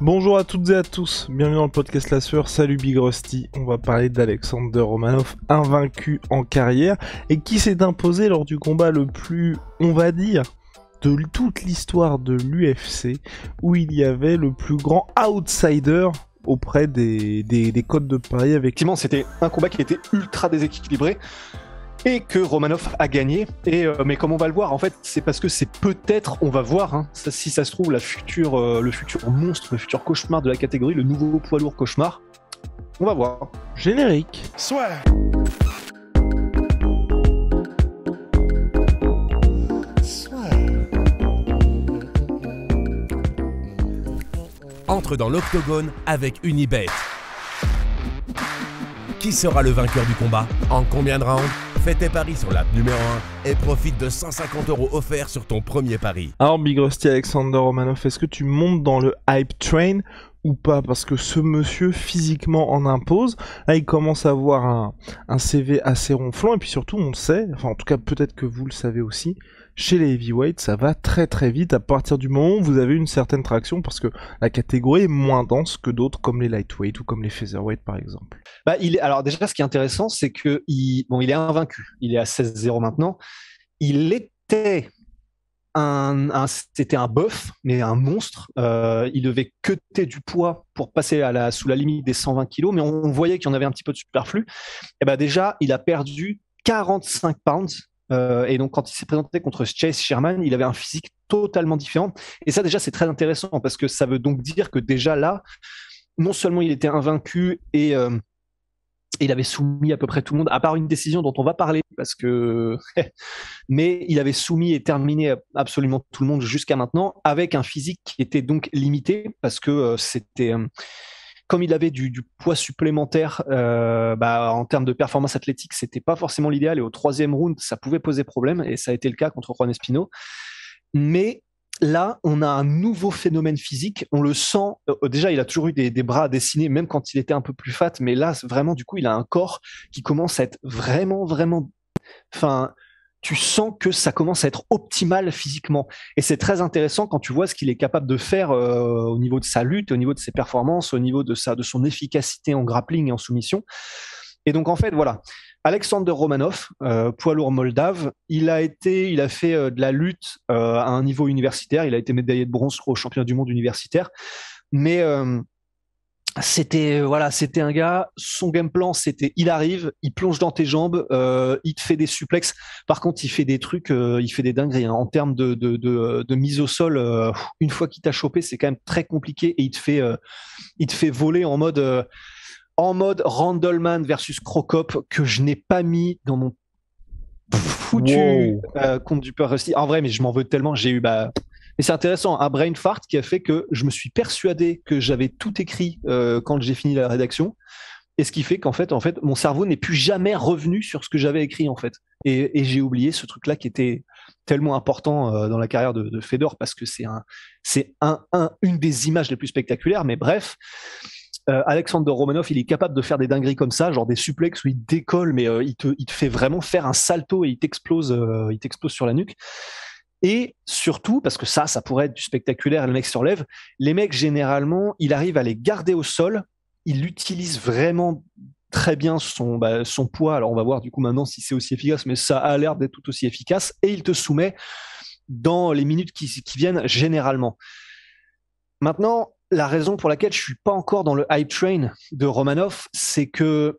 Bonjour à toutes et à tous, bienvenue dans le podcast La Sueur, salut Big Rusty. On va parler d'Alexander Romanov, invaincu en carrière, et qui s'est imposé lors du combat le plus, on va dire, de toute l'histoire de l'UFC, où il y avait le plus grand outsider auprès des codes de Paris. Effectivement, c'était un combat qui était ultra déséquilibré et que Romanov a gagné. Mais comme on va le voir, en fait, c'est parce que c'est peut-être, on va voir, hein, ça, si ça se trouve, le futur monstre, le futur cauchemar de la catégorie, le nouveau poids lourd cauchemar. On va voir. Générique. Soit. Entre dans l'octogone avec Unibet. Qui sera le vainqueur du combat? En combien de rounds? Fais tes paris sur l'app numéro 1 et profite de 150 € offerts sur ton premier pari. Alors Big Rusty, Alexander Romanov, est-ce que tu montes dans le hype train ou pas? Parce que ce monsieur physiquement en impose. Là il commence à avoir un CV assez ronflant, et puis surtout on le sait, enfin en tout cas peut-être que vous le savez aussi, chez les heavyweights ça va très très vite à partir du moment où vous avez une certaine traction, parce que la catégorie est moins dense que d'autres comme les lightweight ou comme les featherweight par exemple. Alors déjà, ce qui est intéressant, c'est que il est invaincu. Il est à 16-0 maintenant. Il était c'était un bœuf, mais un monstre. Il devait cutter du poids pour passer sous la limite des 120 kilos, mais on voyait qu'il y en avait un petit peu de superflu. Et déjà, il a perdu 45 pounds. Et donc, quand il s'est présenté contre Chase Sherman, il avait un physique totalement différent. Et ça, déjà, c'est très intéressant parce que ça veut donc dire que déjà là, non seulement il était invaincu et il avait soumis à peu près tout le monde, à part une décision dont on va parler, parce que mais il avait soumis et terminé absolument tout le monde jusqu'à maintenant, avec un physique qui était donc limité, parce que c'était comme il avait du poids supplémentaire, en termes de performance athlétique, c'était pas forcément l'idéal, et au troisième round, ça pouvait poser problème, et ça a été le cas contre Juan Espino. Mais là, on a un nouveau phénomène physique. On le sent. Déjà, il a toujours eu des bras dessinés, même quand il était un peu plus fat. Mais là, vraiment, du coup, il a un corps qui commence à être vraiment, vraiment. Enfin, tu sens que ça commence à être optimal physiquement. Et c'est très intéressant quand tu vois ce qu'il est capable de faire au niveau de sa lutte, au niveau de ses performances, au niveau de son efficacité en grappling et en soumission. Et donc, en fait, voilà. Alexander Romanov, poids lourd moldave, il a fait de la lutte à un niveau universitaire. Il a été médaillé de bronze au championnat du monde universitaire. Mais c'était un gars. Son game plan, c'était il arrive, il plonge dans tes jambes, il te fait des suplexes. Par contre, il fait des trucs, il fait des dingueries hein. En termes de mise au sol. Une fois qu'il t'a chopé, c'est quand même très compliqué, et il te fait voler en mode Randleman versus Crocop, que je n'ai pas mis dans mon foutu compte du Peur Rusty. En vrai, mais je m'en veux tellement. J'ai eu et c'est intéressant, un brain fart qui a fait que je me suis persuadé que j'avais tout écrit quand j'ai fini la rédaction, et ce qui fait qu'en fait, mon cerveau n'est plus jamais revenu sur ce que j'avais écrit en fait, et j'ai oublié ce truc-là qui était tellement important dans la carrière de Fedor, parce que c'est une des images les plus spectaculaires. Mais bref. Alexander Romanov, il est capable de faire des dingueries comme ça, genre des suplexes où il décolle, mais il te fait vraiment faire un salto et il t'explose sur la nuque. Et surtout, parce que ça pourrait être du spectaculaire, le mec se relève, les mecs, généralement, il arrive à les garder au sol, il utilise vraiment très bien son poids. Alors on va voir du coup maintenant si c'est aussi efficace, mais ça a l'air d'être tout aussi efficace, et il te soumet dans les minutes qui viennent généralement. Maintenant, la raison pour laquelle je suis pas encore dans le hype train de Romanov, c'est que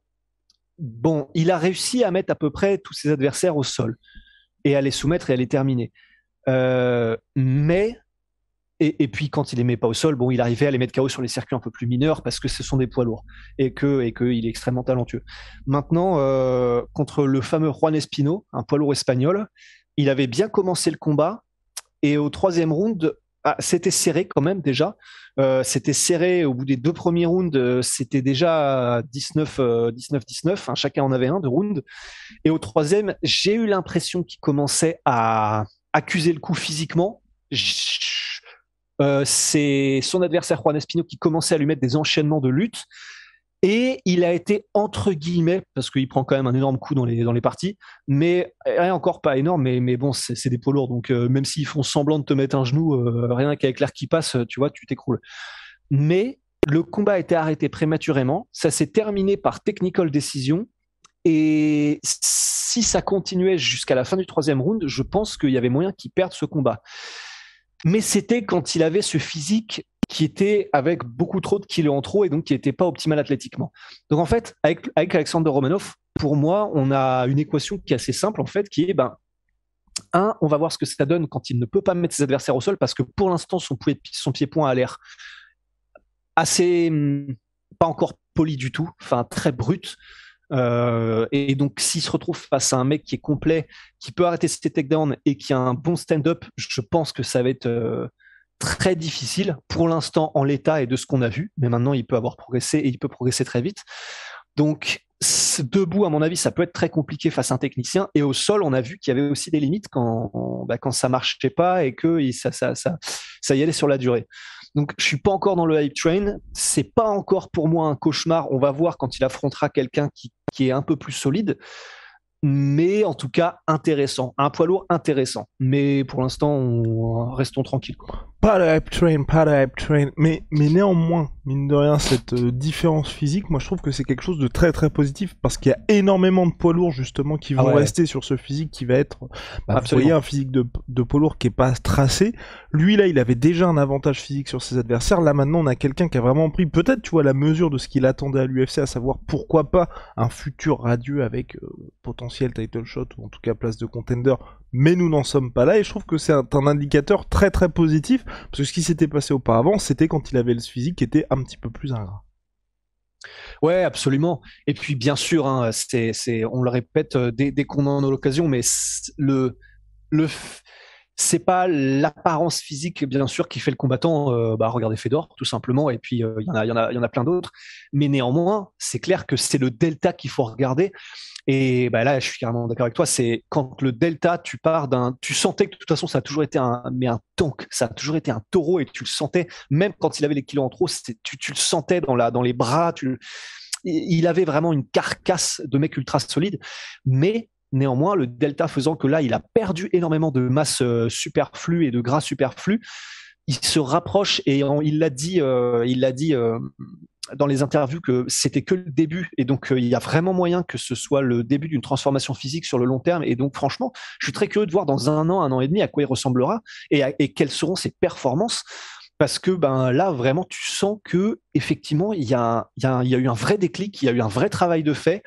il a réussi à mettre à peu près tous ses adversaires au sol et à les soumettre et à les terminer. Mais puis quand il les met pas au sol, il arrivait à les mettre KO sur les circuits un peu plus mineurs, parce que ce sont des poids lourds et que il est extrêmement talentueux. Maintenant, contre le fameux Juan Espino, un poids lourd espagnol, il avait bien commencé le combat, et au troisième round, c'était serré quand même déjà. C'était serré au bout des 2 premiers rounds. C'était déjà 19-19. Hein, chacun en avait un de round. Et au troisième, j'ai eu l'impression qu'il commençait à accuser le coup physiquement. C'est son adversaire Juan Espino qui commençait à lui mettre des enchaînements de lutte. Et il a été, entre guillemets, parce qu'il prend quand même un énorme coup dans les parties, mais encore pas énorme, mais bon, c'est des poids lourds, donc même s'ils font semblant de te mettre un genou, rien qu'avec l'air qui passe, tu vois, tu t'écroules. mais le combat a été arrêté prématurément. Ça s'est terminé par technical decision. Et si ça continuait jusqu'à la fin du 3e round, je pense qu'il y avait moyen qu'il perde ce combat. Mais c'était quand il avait ce physique qui était avec beaucoup trop de kilos en trop et donc qui n'était pas optimal athlétiquement. Donc en fait, avec Alexander Romanov, pour moi, on a une équation qui est assez simple en fait, qui est on va voir ce que ça donne quand il ne peut pas mettre ses adversaires au sol parce que pour l'instant, son pied-point a l'air assez pas encore poli du tout, enfin très brut. Et donc, s'il se retrouve face à un mec qui est complet, qui peut arrêter ses takedowns et qui a un bon stand-up, je pense que ça va être très difficile pour l'instant en l'état et de ce qu'on a vu. Mais maintenant, il peut avoir progressé et il peut progresser très vite. Donc, debout, à mon avis, ça peut être très compliqué face à un technicien. Et au sol, on a vu qu'il y avait aussi des limites quand ça marchait pas et que ça y allait sur la durée. Donc, je suis pas encore dans le hype train. C'est pas encore pour moi un cauchemar. On va voir quand il affrontera quelqu'un qui est un peu plus solide. Mais en tout cas, intéressant. Un poids lourd intéressant. Mais pour l'instant, restons tranquilles, quoi. Pas de hype train. Mais néanmoins, mine de rien, cette différence physique, moi je trouve que c'est quelque chose de très très positif parce qu'il y a énormément de poids lourds justement qui vont rester sur ce physique qui va être, vous voyez, un physique de poids lourd qui est pas tracé. Lui là, il avait déjà un avantage physique sur ses adversaires. Là maintenant, on a quelqu'un qui a vraiment pris peut-être, tu vois, la mesure de ce qu'il attendait à l'UFC, à savoir pourquoi pas un futur radieux avec potentiel title shot ou en tout cas place de contender. Mais nous n'en sommes pas là et je trouve que c'est un indicateur très très positif parce que ce qui s'était passé auparavant, c'était quand il avait le physique qui était un petit peu plus ingrat. Ouais, absolument. Et puis bien sûr, on le répète dès qu'on en a l'occasion, mais c'est pas l'apparence physique, bien sûr, qui fait le combattant. Regardez Fedor, tout simplement. Et puis il y en a plein d'autres. Mais néanmoins, c'est clair que c'est le delta qu'il faut regarder. Et là, je suis carrément d'accord avec toi. C'est quand le delta, tu sentais que de toute façon, ça a toujours été un tank. Ça a toujours été un taureau et tu le sentais. Même quand il avait les kilos en trop, tu le sentais dans les bras. Il avait vraiment une carcasse de mec ultra solide. Mais néanmoins, le delta faisant que là, il a perdu énormément de masse superflue et de gras superflu, il se rapproche et il l'a dit dans les interviews que c'était que le début et donc il y a vraiment moyen que ce soit le début d'une transformation physique sur le long terme et donc franchement, je suis très curieux de voir dans un an et demi à quoi il ressemblera et quelles seront ses performances. Parce que là vraiment tu sens que effectivement il y a eu un vrai déclic, il y a eu un vrai travail de fait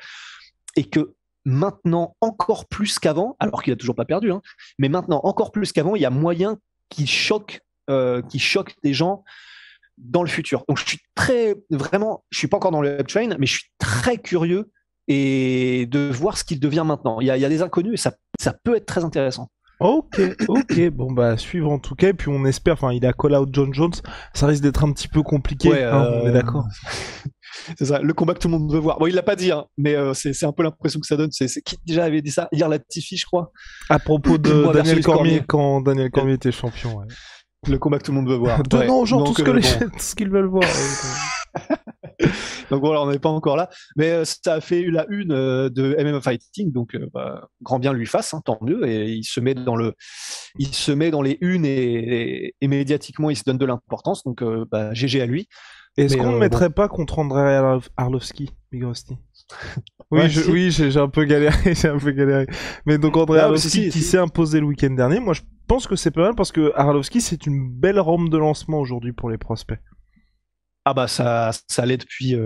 et que maintenant encore plus qu'avant, alors qu'il a toujours pas perdu, mais maintenant encore plus qu'avant, il y a moyen qu'il choque des gens dans le futur. Donc je suis pas encore dans le uptrain, mais je suis très curieux et de voir ce qu'il devient maintenant. Il y a des inconnus et ça peut être très intéressant. Ok, bon suivre en tout cas, et puis on espère, il a call out John Jones, ça risque d'être un petit peu compliqué, on est d'accord. C'est ça, le combat que tout le monde veut voir. Bon, il l'a pas dit, mais c'est un peu l'impression que ça donne. C'est qui déjà avait dit ça hier, Latifi, je crois. À propos de Daniel Cormier, quand Daniel Cormier était champion. Ouais. Le combat que tout le monde veut voir. Donnons aux gens tout ce qu'ils veulent voir. Donc voilà, on n'est pas encore là, mais ça a fait la une de MMA Fighting, donc grand bien lui fasse, tant mieux. Et il se met dans les unes et médiatiquement il se donne de l'importance, donc GG à lui. Est-ce qu'on ne mettrait pas contre Andrei Arlovski, Big Rusty? Oui, j'ai un peu galéré, Mais donc Andrei Arlovski qui s'est imposé le week-end dernier, moi je pense que c'est pas mal parce que Arlovski c'est une belle rampe de lancement aujourd'hui pour les prospects. Ah ça allait depuis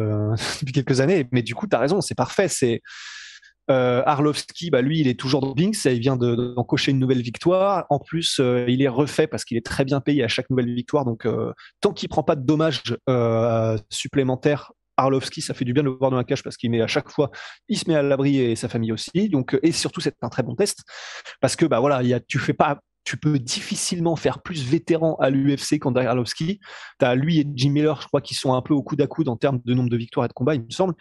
quelques années, mais du coup t'as raison, c'est parfait. C'est Arlovski, lui il est toujours dans Binks, il vient d'encocher une nouvelle victoire. En plus il est refait parce qu'il est très bien payé à chaque nouvelle victoire, donc tant qu'il prend pas de dommages supplémentaires, Arlovski, ça fait du bien de le voir dans la cage parce qu'il met à chaque fois, il se met à l'abri et sa famille aussi. Donc et surtout c'est un très bon test parce que tu peux difficilement faire plus vétéran à l'UFC qu'Andrei Arlovski. T'as lui et Jim Miller, je crois, qui sont un peu au coude à coude en termes de nombre de victoires et de combats, il me semble.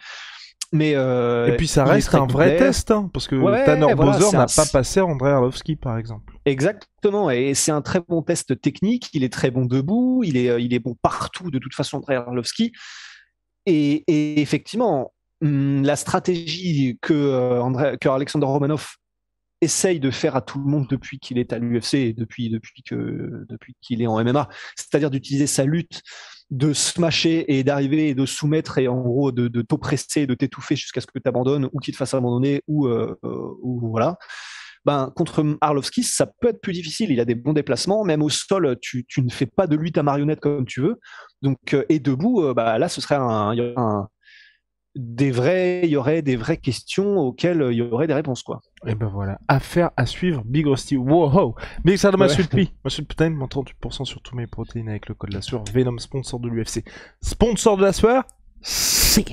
Mais et puis ça reste un vrai test, parce que Tanner Bowser n'a pas passé Andrei Arlovski, par exemple. Exactement, et c'est un très bon test technique. Il est très bon debout, il est bon partout de toute façon, Andrei Arlovski. Et effectivement, la stratégie que Alexander Romanov essaye de faire à tout le monde depuis qu'il est à l'UFC et depuis qu'il est en MMA, c'est-à-dire d'utiliser sa lutte de smasher et d'arriver et de soumettre et en gros de t'oppresser, de t'étouffer jusqu'à ce que tu abandonnes ou qu'il te fasse abandonner ou voilà. Ben, contre Arlovski, ça peut être plus difficile. Il a des bons déplacements. Même au sol, tu ne fais pas de lui ta marionnette comme tu veux. Donc, et debout, bah, là, ce serait il y aurait des vraies questions auxquelles il y aurait des réponses, quoi. Et ben voilà, affaire à suivre, Big Rusty. Wow, Big Sad ma suite P. Ma suite Protein, moins 38% sur tous mes protéines avec le code la sueur. Venom, sponsor de l'UFC. Sponsor de la sueur, c'est